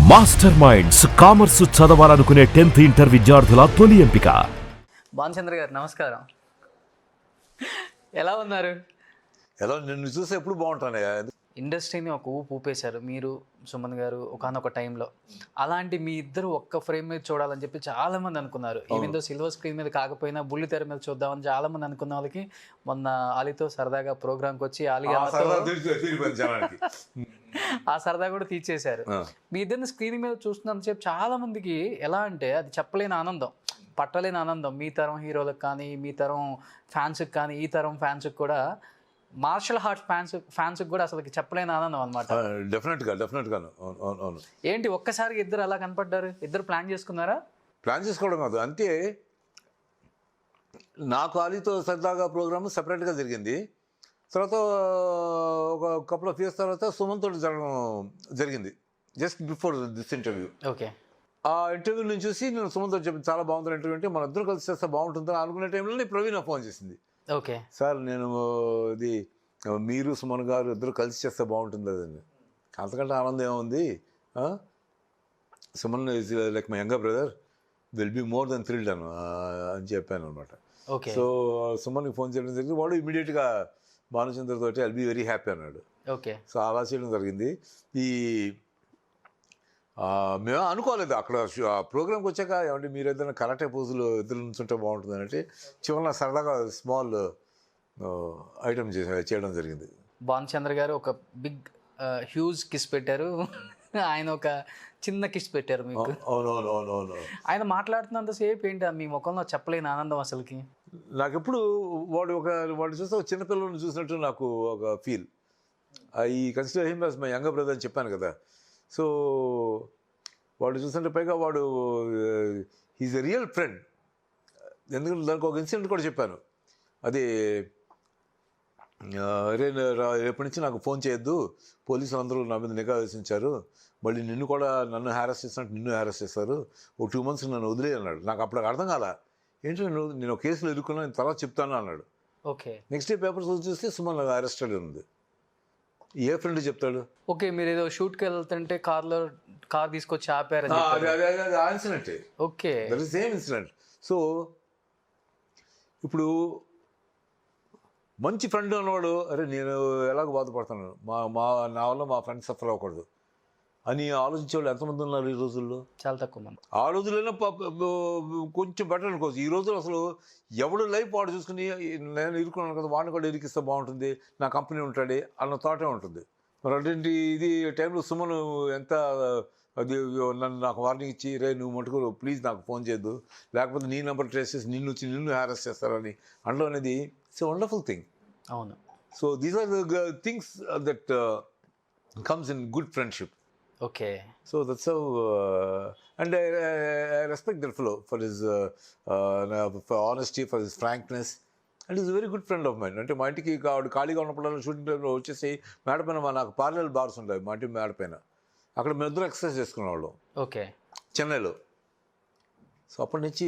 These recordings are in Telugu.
మాస్టర్ మైండ్స్ కామర్స్ చదవాలనుకునే 10th ఇంటర్ విద్యార్థుల తొలి ఎంపిక. భానుచంద్ర గారు నమస్కారం. ఎలా ఉన్నారు? ఎలా నిన్ను చూస్తే ఎప్పుడు బాగుంటానే. ఇండస్ట్రీని ఒక ఊపు ఊపేశారు మీరు, సుమన్ గారు ఒకానొక టైంలో. అలాంటి మీ ఇద్దరు ఒక్క ఫ్రేమ్ మీద చూడాలని చెప్పి చాలా మంది అనుకున్నారు. ఈవెన్ దో సిల్వర్ స్క్రీన్ మీద కాకపోయినా బుల్లి తెర మీద చూద్దామని చాలా మంది అనుకున్న వాళ్ళకి మొన్న ఆలీతో సరదాగా ప్రోగ్రామ్కి వచ్చి ఆ సరదా కూడా తీర్చేశారు. మీ ఇద్దరిని స్క్రీన్ మీద చూస్తున్నంతసేపు చాలా మందికి ఎలా అంటే అది చెప్పలేని ఆనందం, పట్టలేని ఆనందం. మీ తరం హీరోలకు కానీ, మీ తరం ఫ్యాన్స్కి కానీ, ఈ తరం ఫ్యాన్స్కి కూడా, మార్షల్ ఆర్ట్స్ ఫ్యాన్స్కి కూడా అసలు చెప్పలేని ఆనందం అనమాట. డెఫినెట్గా అవును. ఏంటి ఒక్కసారి ఇద్దరు అలా కనపడ్డారు? ఇద్దరు ప్లాన్ చేసుకున్నారా? ప్లాన్ చేసుకోవడం కాదు, అంతే. నాకు అలీతో సరదాగా ప్రోగ్రామ్ సపరేట్గా జరిగింది. తర్వాత ఒక కపుల్ ఆఫ్ ఇయర్స్ తర్వాత సుమన్ తోటి జరిగింది just before this interview. Okay. ఆ ఇంటర్వ్యూ నుంచి చూసి నేను సుమన్ తోటి చెప్పింది చాలా బాగుంటుంది ఇంటర్వ్యూ, అంటే మన ఇద్దరు కలిసి చేస్తే బాగుంటుందని అనుకునే టైంలో ప్రవీణ ఫోన్ చేసింది. ఓకే సార్ నేను ఇది మీరు సుమన్ గారు ఇద్దరు కలిసి చేస్తే బాగుంటుంది అదండి. అంతకంటే ఆనందం ఏముంది, Suman is like my younger brother, will be more than thrilled అని చెప్పాను అనమాట. ఓకే. సో సుమన్కి ఫోన్ చేయడం జరిగింది. వాడు ఇమీడియట్గా భానుచంద్ర తోటి ఐల్ బీ వెరీ హ్యాపీ అన్నాడు. ఓకే. సో అలా చేయడం జరిగింది. మేము అనుకోలేదు అక్కడ ప్రోగ్రామ్కి వచ్చాక, ఏమంటే మీరు ఏదైనా కరాటే పోజులు ఇద్దరు నుంచుంటే బాగుంటుంది అంటే చివరిన సరదాగా స్మాల్ ఐటమ్ చేయడం జరిగింది. భానుచంద్ర గారు ఒక బిగ్ హ్యూజ్ కిస్ పెట్టారు, ఆయన ఒక చిన్న కిస్ పెట్టారు మీకు. అవును. ఆయన మాట్లాడుతున్నంతసేపు ఏంటి మీ ముఖంలో చెప్పలేని ఆనందం అసలుకి. నాకు ఎప్పుడు వాడు చూస్తే ఒక చిన్నపిల్లలను చూసినట్టు నాకు ఒక ఫీల్. ఈ consider him as my younger brother అని చెప్పాను కదా. సో వాడు చూస్తుంటే పైగా వాడు హీజ్ ఎ రియల్ ఫ్రెండ్. ఎందుకంటే దానికి ఒక ఇన్సిడెంట్ కూడా చెప్పాను. అది రేపటి నుంచి నాకు ఫోన్ చేయొద్దు, పోలీసులు అందరూ నా మీద నిఘా వేసించారు, మళ్ళీ నన్ను హ్యారెస్ట్ చేసినట్టు నిన్ను హ్యారెస్ట్ చేస్తారు, ఒక 2 months నన్ను వదిలే అన్నాడు. నాకు అప్పుడు అర్థం కాల, ఏంటంటే నేను ఒక కేసులో ఇరుక్కున్నాను, తర్వాత చెప్తాను అన్నాడు. ఓకే. నెక్స్ట్ డే పేపర్స్ చూస్తే సుమన్ అరెస్టెడ్ ఉంది. ఏ ఫ్రెండ్ చెప్తాడు? ఓకే. మీరు ఏదో షూట్కి వెళ్తుంటే కార్ తీసుకొచ్చి ఆపారు. Incident. Okay. That is same incident. So ఇప్పుడు మంచి ఫ్రెండ్ అన్నవాడు, అరే నేను ఎలాగో బాధపడుతున్నాను, నా వల్ల మా ఫ్రెండ్ సఫర్ అవ్వకూడదు అని ఆలోచించేవాళ్ళు ఎంతమంది ఉన్నారు ఈ రోజుల్లో? చాలా తక్కువ మంది. ఆ రోజులైనా కొంచెం బెటర్ అనుకోవచ్చు. ఈ రోజులు అసలు ఎవడు లైఫ్ వాడు చూసుకుని నేను ఇరుకున్నాను కదా, వాడిని కూడా ఇరికిస్తే బాగుంటుంది, నా కంపెనీ ఉంటాడే అన్న థాటే ఉంటుంది. మరి అటువంటి ఇది టైంలో సుమన్ ఎంత అది నాకు వార్నింగ్ ఇచ్చి, రే నువ్వు మటుకు ప్లీజ్ నాకు ఫోన్ చేయొద్దు, లేకపోతే నీ నెంబర్ ట్రేస్ చేసి నిన్ను హ్యారెస్ట్ చేస్తారని అనడం అనేది ఇట్స్ ఎ వండర్ఫుల్ థింగ్. అవును. So these are the things that comes in good friendship. Okay. So that's how, and I respect that fellow for his for honesty, for his frankness, and he's a very good friend of mine. అంటే మా ఇంటికి ఖాళీగా ఉన్నప్పుడు షూటింగ్ టైంలో వచ్చేసి మేడ పైన నాకు పార్లర్ బార్స్ ఉంటాయి మా ఇంటి మేడ పైన, అక్కడ మేము ఇద్దరు ఎక్సర్సైజ్ చేసుకునేవాళ్ళం. ఓకే. చెన్నైలో. సో అప్పటి నుంచి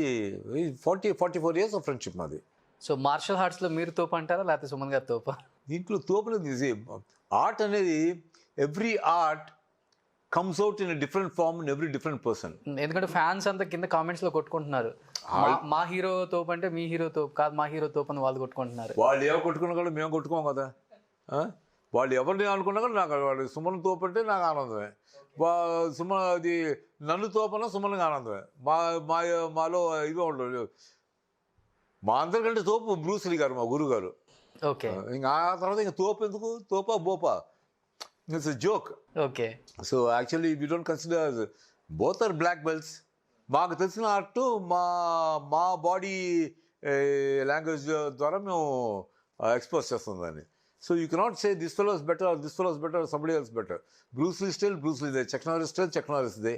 44 years ఆఫ్ ఫ్రెండ్షిప్ మాది. సో మార్షల్ ఆర్ట్స్లో మీరు తోపు అంటారా, లేకపోతే సుమన్ గారు తోపా? దీంట్లో తోపు అనేది ఆర్ట్ అనేది, every art comes out in a different form in every different person. ఎందుకంటే ఫ్యాన్స్ అంతా కింద కామెంట్స్ లో కొట్టుకుంటున్నారు, మా హీరో తోపు అంటే మీ హీరో తోపు కాదు, మా హీరో తోపు అని వాళ్ళు కొట్టుకుంటున్నారు. వాళ్ళు ఎవరు కొట్టుకున్నా కూడా మేము కొట్టుకోం కదా. వాళ్ళు ఎవరిని అనుకున్నా కూడా నాకు వాడు సుమన్ తోపు అంటే నాకు ఆనందమే. సుమన్ అది నన్ను తోపన్నా సుమన్కి ఆనందమే. మాలో ఇవే ఉండవు. మా అందరికంటే తోపు బ్రూస్ లీ గారు, మా గురువు గారు. ఓకే. ఇంకా ఆ తర్వాత ఇంకా తోపు ఎందుకు, తోపా బోపా, it's a joke. Okay. So actually we don't consider, both are black belts. మాకు తెలిసిన ఆర్ట్ మా బాడీ లాంగ్వేజ్ ద్వారా మేము ఎక్స్పోజ్ చేస్తాం దాన్ని. So you cannot say this fellow is better, this fellow is better, somebody else better. Bruce Lee style Bruce లీదే, చెక్ నారిస్ స్టైల్ చెక్ నారిస్దే,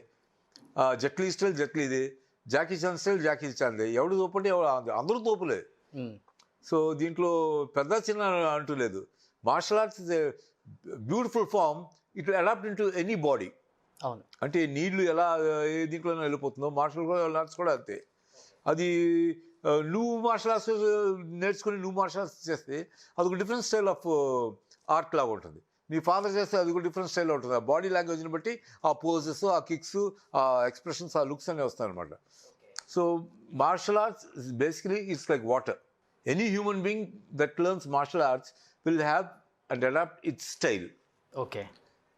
జెట్ లీ స్టైల్ జెట్ లీదే, జాకీ చాన్ స్టైల్ జాకీ చాన్దే. ఎవడు తోపంటే అందరూ తోపులే. సో దీంట్లో పెద్ద చిన్న అంటూ లేదు. Martial arts is a beautiful form, it will adapt into any body. అవును. అంటే నీళ్లు ఎలా ఏ దీంట్లోనే వెళ్ళిపోతుందో మార్షల్ ఆర్ట్స్ కూడా అంతే. అది నువ్వు మార్షల్ ఆర్ట్స్ నేర్చుకుని నువ్వు మార్షల్ ఆర్ట్స్ చేస్తే అదొక డిఫరెంట్ స్టైల్ ఆఫ్ ఆర్ట్ లాగా ఉంటుంది. నీ ఫాదర్ చేస్తే అది కూడా డిఫరెంట్ స్టైల్లో ఉంటుంది. ఆ బాడీ లాంగ్వేజ్ని బట్టి ఆ పోజెస్, ఆ కిక్స్, ఆ ఎక్స్ప్రెషన్స్, ఆ లుక్స్ అనేవి వస్తాయన్నమాట. So martial arts basically it's like water. Any human being that learns martial arts will have and adapt its style. Okay.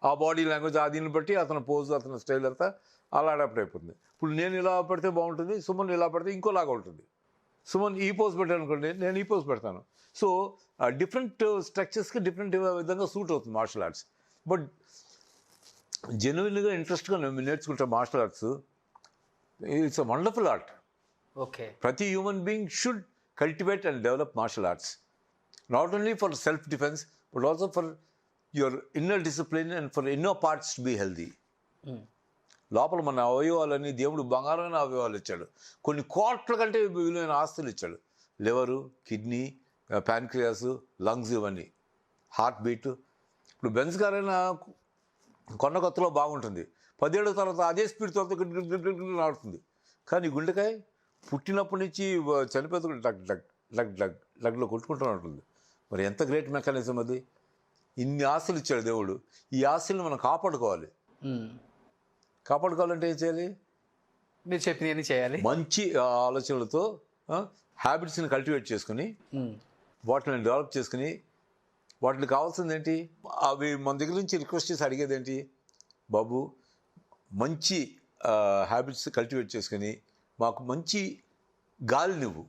ఆ బాడీ లాంగ్వేజ్, ఆ దీన్ని బట్టి అతని పోజ్, అతని స్టైల్ అంతా అలా అడాప్ట్ అయిపోతుంది. ఇప్పుడు నేను ఇలా పెడితే బాగుంటుంది, సుమన్ ఇలా పెడితే ఇంకోలాగా ఉంటుంది. సుమన్ ఈ పోజ్ పెట్టాను అనుకోండి, నేను ఈ పోజ్ పెడతాను. సో డిఫరెంట్ స్ట్రక్చర్స్కి డిఫరెంట్ విధంగా సూట్ అవుతుంది మార్షల్ ఆర్ట్స్. బట్ జెన్యున్గా ఇంట్రెస్ట్గా నేర్చుకుంటే martial arts it's a wonderful art. Okay. ప్రతి human being should cultivate and develop martial arts, not only for self defence but also for your inner discipline and for inner parts to be healthy. లోపల మన అవయవాలన్నీ దేవుడు బంగారమైన అవయవాలు ఇచ్చాడు. కొన్ని కోట్ల కంటే విలువైన ఆస్తులు ఇచ్చాడు. లివరు, కిడ్నీ, ప్యాన్క్రియాస్, లంగ్స్, ఇవన్నీ, హార్ట్ బీట్. ఇప్పుడు బెంజ్ గారైనా కొన్న కొత్తలో బాగుంటుంది, 10 ఏళ్ళ తర్వాత అదే స్పీడ్ తర్వాత ఆడుతుంది. కానీ గుండెకాయ పుట్టినప్పటి నుంచి చనిపోతే డగ్ డగ్ డగ్ డగ్ డగ్లో కొట్టుకుంటూ ఉంటుంది. మరి ఎంత గ్రేట్ మెకానిజం అది. ఇన్ని ఆస్తులు ఇచ్చాడు దేవుడు. ఈ ఆస్తులను మనం కాపాడుకోవాలి. కాపాడుకోవాలంటే ఏం చేయాలి? మీరు చెప్పినవి చేయాలి. మంచి ఆలోచనలతో హ్యాబిట్స్ని కల్టివేట్ చేసుకుని వాటిని డెవలప్ చేసుకుని వాటికి కావాల్సింది ఏంటి? అవి మన దగ్గర నుంచి రిక్వెస్ట్ చేసి అడిగేది ఏంటి? బాబు, మంచి హ్యాబిట్స్ కల్టివేట్ చేసుకుని మాకు మంచి గాలి నువ్వు,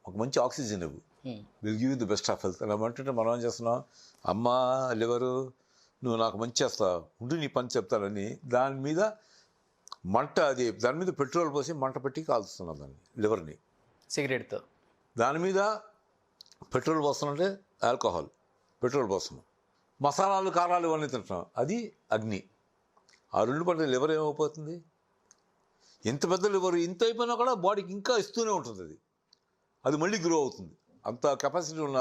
మాకు మంచి ఆక్సిజన్ నువ్వు, will give you the best of health అని అంటుంటే మనం ఏం చేస్తున్నాం? అమ్మా లివరు, నువ్వు నాకు మంచి చేస్తావు, ఉండి నీ పని చెప్తానని దాని మీద మంట, అది దాని మీద పెట్రోల్ పోసి మంట పెట్టి కాల్స్తున్నాం దాన్ని, లివర్ని, సిగరెట్తో. దాని మీద పెట్రోల్ పోస్తున్నట్టే ఆల్కహాల్, పెట్రోల్ పోస్తున్నాం. మసాలాలు, కారాలు ఇవన్నీ తింటున్నాం, అది అగ్ని. ఆ రెండు పడితే లివర్ ఏమైపోతుంది? ఎంత పెద్ద లివర్ ఇంత అయిపోయినా కూడా బాడీకి ఇంకా ఇస్తూనే ఉంటుంది. అది మళ్ళీ గ్రో అవుతుంది. అంత కెపాసిటీ ఉన్న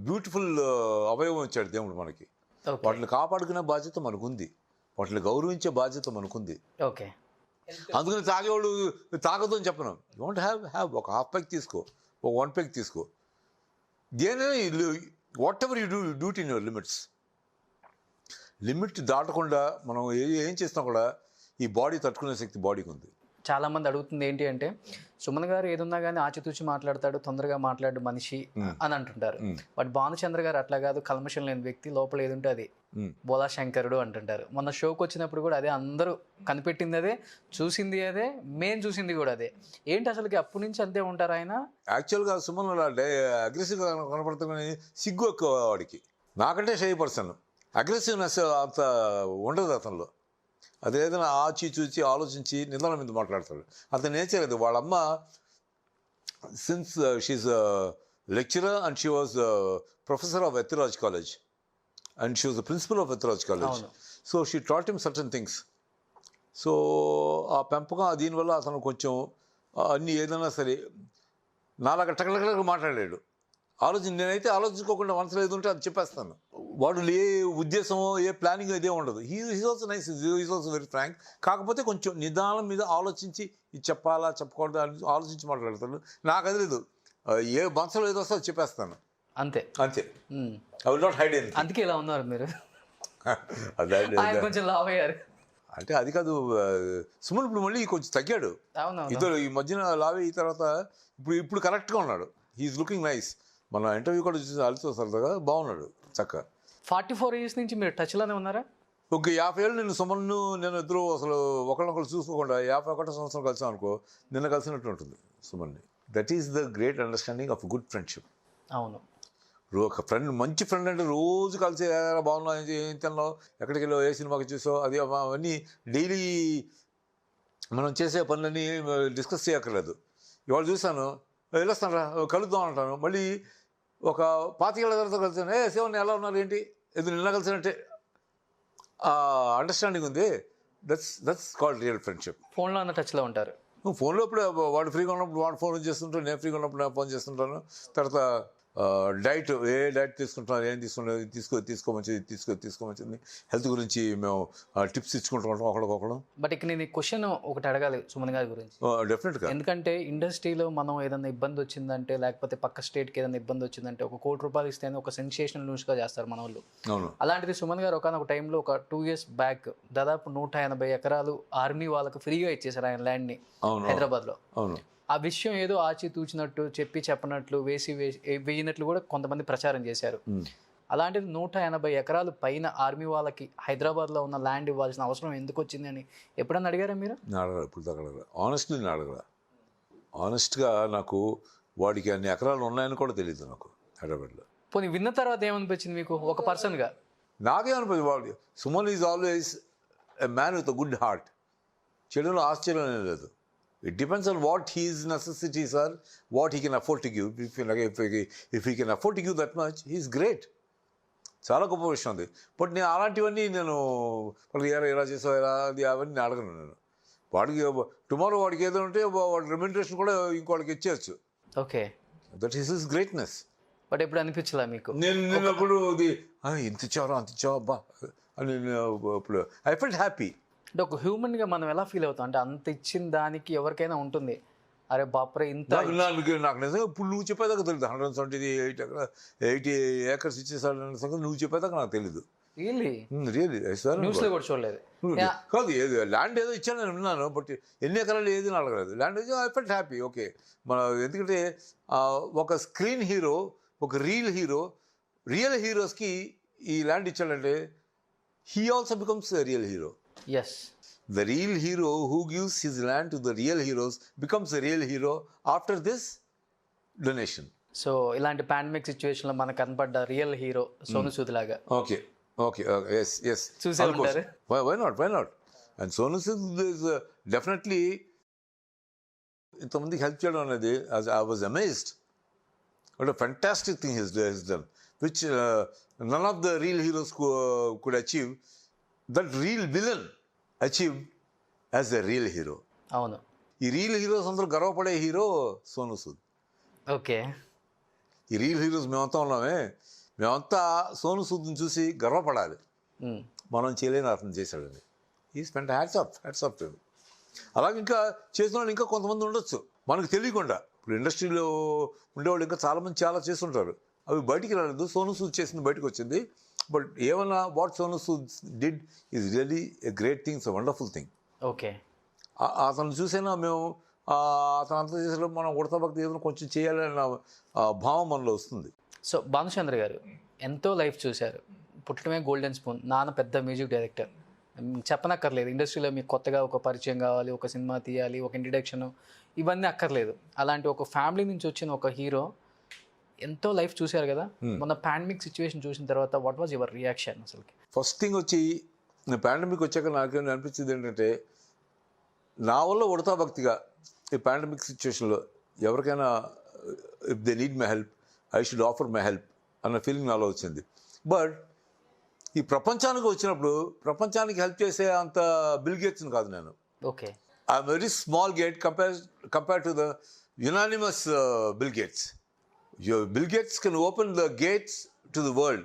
బ్యూటిఫుల్ అవయవం ఇచ్చాడు దేవుడు మనకి. వాటిని కాపాడుకునే బాధ్యత మనకుంది, వాటిని గౌరవించే బాధ్యత మనకుంది. ఓకే. అందుకని తాగేవాళ్ళు తాగదు అని చెప్పను. యూ వాంట్ హ్యావ్ ఒక హాఫ్ పెగ్ తీసుకో, ఒక 1 పెగ్ తీసుకో. దేనైనా whatever you do it in your limits. Limit దాటకుండా మనం ఏం చేసినా కూడా ఈ బాడీ తట్టుకునే శక్తి బాడీకి ఉంది. చాలామంది అడుగుతుంది ఏంటి అంటే, సుమన్ గారు ఏదున్నా కానీ ఆచితూచి మాట్లాడతాడు, తొందరగా మాట్లాడు మనిషి అని అంటుంటారు. బట్ భానుచంద్ర గారు అట్లా కాదు, కల్మషం లేని వ్యక్తి, లోపల ఏదుంటే అది బోలా శంకరుడు అంటుంటారు. మొన్న షోకి వచ్చినప్పుడు కూడా అదే, అందరూ కనిపెట్టింది అదే, చూసింది అదే, మేము చూసింది కూడా అదే. ఏంటి అసలుకి అప్పటి నుంచి అంతే ఉంటారు ఆయన? యాక్చువల్గా సుమన్ అగ్రెసివ్గా కనపడుతుంది, సిగ్గు ఎక్కువ వాడికి. నాకంటే షై పర్సన్, అగ్రెసివ్నెస్ అంత ఉండదు అతనిలో. అది ఏదైనా ఆచి చూచి ఆలోచించి నిదానం మీద మాట్లాడతాడు. అతని నేచర్ అది. వాళ్ళమ్మ since she lecturer and she was professor of Ethiraj college and she was the principal of Ethiraj college. So she taught him certain things. So ఆ పెంపకం దీనివల్ల అతను కొంచెం అన్నీ ఏదైనా సరే నాలాగా టకటకగా మాట్లాడాడు. నేనైతే ఆలోచించుకోకుండా మనసులో ఏది ఉంటే అది చెప్పేస్తాను. వాడు ఏ ఉద్దేశమో ఏ ప్లానింగ్ ఇదే ఉండదు. Is also nice, is also very frank. కాకపోతే కొంచెం నిదానం మీద ఆలోచించి ఇది చెప్పాలా చెప్పకూడదా అని ఆలోచించి మాట్లాడతాడు. నాకు అది లేదు, ఏ మనసులో ఏదో వస్తే అది చెప్పేస్తాను, అంతే అంతే. I will not hide anything. అందుకే ఇలా ఉన్నారు మీరు. కొంచెం లావ్ అయ్యారు అంటే అది కాదు. సుమన్ ఇప్పుడు మళ్ళీ కొంచెం తగ్గాడు. ఇద్దరు ఈ మధ్యన లావ్ అయిన తర్వాత ఇప్పుడు కరెక్ట్గా ఉన్నాడు. He's looking nice. మన ఇంటర్వ్యూ కూడా చూసి అలతో సరదాగా బాగున్నాడు చక్కగా. 44 years నుంచి మీరు టచ్లోనే ఉన్నారా? ఒక 50 ఏళ్ళు నేను సుమన్ను నేను ఇద్దరు అసలు ఒకళ్ళొకళ్ళు చూసుకోకుండా 51 సంవత్సరం కలిసాం అనుకో, నిన్న కలిసినట్టు ఉంటుంది సుమన్ని. That is the great understanding of good friendship. అవును. ఒక ఫ్రెండ్, మంచి ఫ్రెండ్ అంటే రోజు కలిసి బాగున్నావు, ఏం తిన్నావు, ఎక్కడికి వెళ్ళావు, ఏ సినిమాకి చూసావు, అది అవన్నీ డైలీ మనం చేసే పనులన్నీ డిస్కస్ చేయక్కర్లేదు. ఇవాళ చూశాను, వెళ్ళొస్తాను రా కలుద్దాం అంటాను. మళ్ళీ ఒక 25 ఏళ్ళ తర్వాత కలిసాను, శివన్ ఎలా ఉన్నారు ఏంటి, ఇది నిన్న కలిసినట్టే అండర్స్టాండింగ్ ఉంది. That's called real friendship. ఫోన్లో అన్న టచ్లో ఉంటారు. ఫోన్లో ఇప్పుడు వాడు ఫ్రీగా ఉన్నప్పుడు వాడు ఫోన్ చేస్తుంటాను, నేను ఫ్రీగా ఉన్నప్పుడు నేను ఫోన్ చేస్తుంటాను. తర్వాత డైట్ ఏ డైట్ తీసుకుంటున్నారు, ఏం తీసుకుంటారు, తీసుకోమంచిది హెల్త్ గురించి మేము టిప్స్ ఇచ్చుకుంటూ ఉంటాం ఒకరికొకరు. బట్ ఇక్కడ నేను క్వశ్చన్ ఒకటి అడగాలి సుమన్ గారి గురించి. డెఫినెట్గా. ఎందుకంటే ఇండస్ట్రీలో మనం ఏదైనా ఇబ్బంది వచ్చిందంటే, లేకపోతే పక్క స్టేట్కి ఏదైనా ఇబ్బంది వచ్చిందంటే, ఒక ₹1,00,00,000 ఇస్తేనే ఒక సెన్సేషనల్ న్యూస్గా చేస్తారు మన వాళ్ళు. అవును. అలాంటిది సుమన్ గారు ఒక టైంలో ఒక 2 years బ్యాక్ దాదాపు 180 ఎకరాలు ఆర్మీ వాళ్ళకు ఫ్రీగా ఇచ్చేసారు ఆయన ల్యాండ్ని హైదరాబాద్లో. అవును. ఆ విషయం ఏదో ఆచితూచినట్టు చెప్పనట్లు వేయినట్లు కూడా కొంతమంది ప్రచారం చేశారు. అలాంటిది 180 ఎకరాలు పైన ఆర్మీ వాళ్ళకి హైదరాబాద్లో ఉన్న ల్యాండ్ ఇవ్వాల్సిన అవసరం ఎందుకు వచ్చింది అని ఎప్పుడన్నా అడిగారా మీరు? ఇప్పుడు ఆనెస్ట్లీ ఆనెస్ట్గా నాకు వాడికి అన్ని ఎకరాలు ఉన్నాయని కూడా తెలియదు నాకు హైదరాబాద్లో. పోనీ విన్న తర్వాత ఏమనిపించింది మీకు ఒక పర్సన్గా? నాకేమనిపించింది, వాడు Suman is always a man with a good heart. చెడులో ఆశ్చర్యం లేదు. It depends on what his necessities are, what he can afford to give. If he can afford to give that much, he's great. చాలా గొప్ప విషయం అది. బట్ నేను అలాంటివన్నీ ఇలా చేసావు అది అవన్నీ అడగను నేను. వాడికి టుమారో వాడికి ఏదో ఉంటే వాడి రెమ్యూనరేషన్ కూడా ఇంకోటికి ఇచ్చేయచ్చు. Okay, that is his greatness. But ఎప్పుడు అనిపించలే మీకు? నేను అప్పుడు ఇంత ఇచ్చావరా అంత ఇచ్చావా అబ్బా అని ఇప్పుడు ఐ ఫెల్ట్ హ్యాపీ. అంటే ఒక హ్యూమన్గా మనం ఎలా ఫీల్ అవుతాం అంటే అంత ఇచ్చిన దానికి ఎవరికైనా ఉంటుంది, అరే బాప్రే ఇంత. నాకు నిజంగా ఇప్పుడు నువ్వు చెప్పేదాకా తెలియదు. 180 acres ఇచ్చేసాడు అనే సంగతి నువ్వు చెప్పేదాకా నాకు తెలీదు. రియల్లీ సార్ న్యూస్లో కూడా చూడలేదు. కాదు, ల్యాండ్ ఏదో ఇచ్చాను నేను విన్నాను, బట్ ఎన్ని ఎకరాలు ఏది అడగలేదు. Land I felt happy. Okay, ఎందుకంటే ఒక స్క్రీన్ హీరో, ఒక రియల్ హీరోస్కి ఈ ల్యాండ్ ఇచ్చాడంటే he also becomes real hero. Yes. The real hero who gives his land to the real heroes becomes a real hero after this donation. So ఇలాంటి పాండమిక్ సిచ్యువేషన్లో మనకు కనపడ్డ రియల్ హీరో సోను సూద్ లాగా. Okay. Yes. చూసే ఉంటారు. Why not? And Sonu Sood is definitely ఇంతమందికి హెల్ప్ చేయడం అనేది I was amazed. What a fantastic thing he has done, which none of the real heroes could achieve. That real villain achieved as a real hero. అవును. ఈ రియల్ హీరోస్ అందరూ గర్వపడే హీరో సోను సూద్. ఓకే, ఈ రియల్ హీరోస్ మేమంతా ఉన్నామే, మేమంతా సోను సూద్ని చూసి గర్వపడాలి. మనం చేయలేని అర్థం చేశాడని ఈ స్పెండ్ హ్యాట్స్ ఆఫ్ టు. అలాగే ఇంకా చేసిన వాళ్ళు ఇంకా కొంతమంది ఉండొచ్చు మనకు తెలియకుండా. ఇప్పుడు ఇండస్ట్రీలో ఉండేవాళ్ళు ఇంకా చాలామంది చాలా చేస్తుంటారు, అవి బయటికి రాలేదు. సోను సూద్ చేసింది బయటకు వచ్చింది. బట్ ఏమన్నా what Sonu Sood did is really a great thing, a wonderful thing. Okay, అతను చూసైనా మేము అతను అంతా చేసేటప్పుడు మనం ఉడతా భక్తి ఏదైనా కొంచెం చేయాలన్న భావం మనలో వస్తుంది. సో భానుచంద్ర గారు ఎంతో లైఫ్ చూశారు. పుట్టడమే గోల్డెన్ స్పూన్, నాన్న పెద్ద మ్యూజిక్ డైరెక్టర్. చెప్పనక్కర్లేదు, ఇండస్ట్రీలో మీకు కొత్తగా ఒక పరిచయం కావాలి, ఒక సినిమా తీయాలి, ఒక ఇంట్రడక్షన్, ఇవన్నీ అక్కర్లేదు. అలాంటి ఒక ఫ్యామిలీ నుంచి వచ్చిన ఒక హీరో ఎంతో లైఫ్ చూశారు కదా. మొన్న పాండమిక్ సిచ్యువేషన్ చూసిన తర్వాత వాట్ వాజ్ యువర్ రియాక్షన్? అసలు ఫస్ట్ థింగ్ వచ్చి పాండమిక్ వచ్చాక నాకేమైనా అనిపించింది ఏంటంటే, నా వల్ల ఉడతా భక్తిగా ఈ పాండమిక్ సిచ్యువేషన్లో ఎవరికైనా if they need my help I should offer my help అన్న ఫీలింగ్ నాలో వచ్చింది. బట్ ఈ ప్రపంచానికి వచ్చినప్పుడు ప్రపంచానికి హెల్ప్ చేసే అంత బిల్ గేట్స్ని కాదు నేను. Okay, I'm very small gate compare to the unanimous bill gates. Bill Gates can open the gates to the world,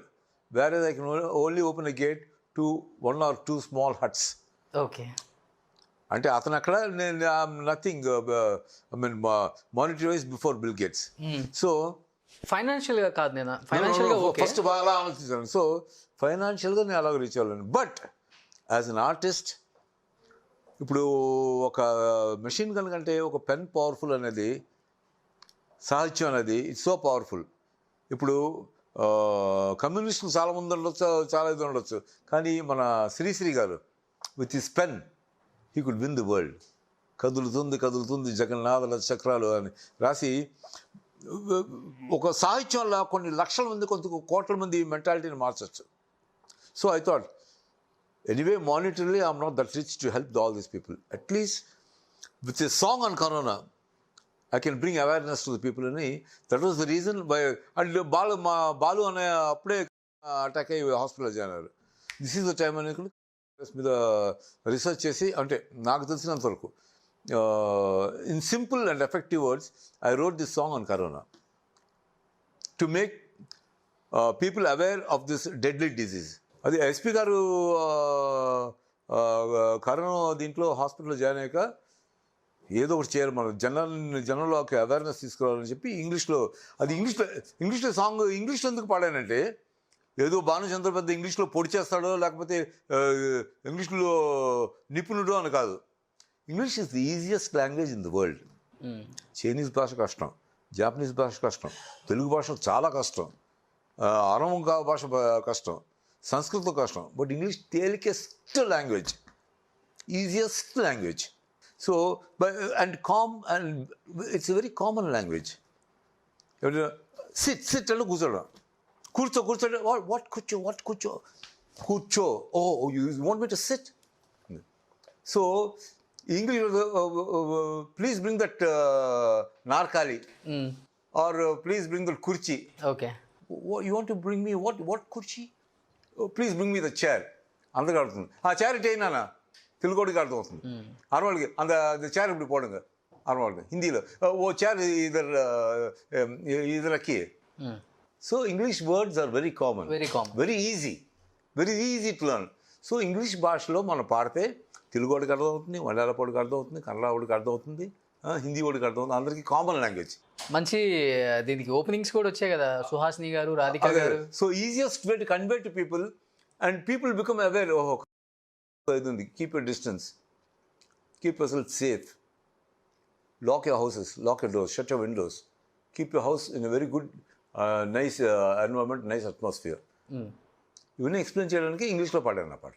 whereas I can only open a gate to 1 or 2 small huts. Okay. అంటే అతను అక్కడ nothing monetary wise before bill gates. So ఫైనాన్షియల్గా కాదు, నేను ఫైనాన్షియల్గా ఫస్ట్ బాగా ఆలోచించాను. సో ఫైనాన్షియల్గా నేను అలాగ రీచ్ అవ్వలేను. బట్ యాజ్ అన్ ఆర్టిస్ట్, ఇప్పుడు ఒక మెషిన్ కనుకంటే ఒక పెన్ పవర్ఫుల్ అనేది, సాహిత్యం అనేది ఇట్స్ సో పవర్ఫుల్. ఇప్పుడు కమ్యూనిస్టులు చాలామంది ఉండొచ్చు, చాలా ఇది ఉండొచ్చు, కానీ మన శ్రీశ్రీ గారు with his pen he could win the world. కదులుతుంది జగన్నాథల చక్రాలు అని రాసి ఒక సాహిత్యంలో కొన్ని లక్షల మంది, కొంత కోట్ల మంది మెంటాలిటీని మార్చచ్చు. So I thought anyway monetarily I'm not that rich to help all these people. At least with a song on corona I can bring awareness to the people. And that was the reason why. And Balu అనే అప్పుడే అటాక్ అయ్యి హాస్పిటల్ జాయిన్ అయ్యారు. దిస్ ఈజ్ ద టైమ్ అని మీద రీసెర్చ్ చేసి, అంటే నాకు తెలిసినంత వరకు in simple and effective words I wrote this song on corona to make people aware of this deadly disease. అది ఎస్పీ గారు కరోనా దీంట్లో హాస్పిటల్లో జాయిన్ అయ్యాక ఏదో ఒకటి చేయాలి, మనం జనంలోకి అవేర్నెస్ తీసుకురావాలని చెప్పి ఇంగ్లీష్లో సాంగ్ ఇంగ్లీష్లో ఎందుకు పాడానంటే, ఏదో భానుచంద్ర పెద్ద ఇంగ్లీష్లో పొడి చేస్తాడో లేకపోతే ఇంగ్లీష్లో నిపుణుడో అని కాదు. English is the easiest language in the world. Chinese భాష కష్టం, జాపనీస్ భాష కష్టం, తెలుగు భాష చాలా కష్టం, అరవం భాష కష్టం, సంస్కృతం కష్టం. బట్ ఇంగ్లీష్ తేలికెస్ట్ language, easiest language. So and it's a very common language. Sit అంటే కూర్చోడం, కూర్చోండి, వాట్ కూర్చో ఓ you want me to sit. So English please bring that నార్కాలి ఆర్ ప్లీజ్ బ్రింగ్ దట్ కుర్చీ. Okay, you want to bring me what కుర్చీ, please bring me the chair. అందరికి అడుగుతుంది, ఆ చైర్ ఇట్ అయినా తెలుగుడికి అర్థం అవుతుంది. అరవాళ్ళకి அந்த சேர் இப்படி போடுங்க, అరవాళ్ళకి హిందీలో ఓ చైర్ ఇదర్ రఖీ. So English words are very common, very easy to learn. So English భాషలో మనం పాడితే తెలుగు వాడికి అర్థమవుతుంది, మలయాళ వాడికి అర్థమవుతుంది, కన్నడ వాడికి అర్థమవుతుంది, హిందీ వాడికి అర్థమవుతుంది, అందరికీ కామన్ లాంగ్వేజ్. మంచి దీనికి ఓపెనింగ్స్ కూడా వచ్చాయి కదా, సుహాసిని గారు, రాధిక గారు. So easiest way to convey to people and people become aware. ఓహో, keep your distance, keep yourself safe, lock your houses, lock your doors, shut your windows, keep your house in a very good nice environment, nice atmosphere. ఇవన్నీ ఎక్స్ప్లెయిన్ చేయడానికి ఇంగ్లీష్లో పాడాను ఆ పాట.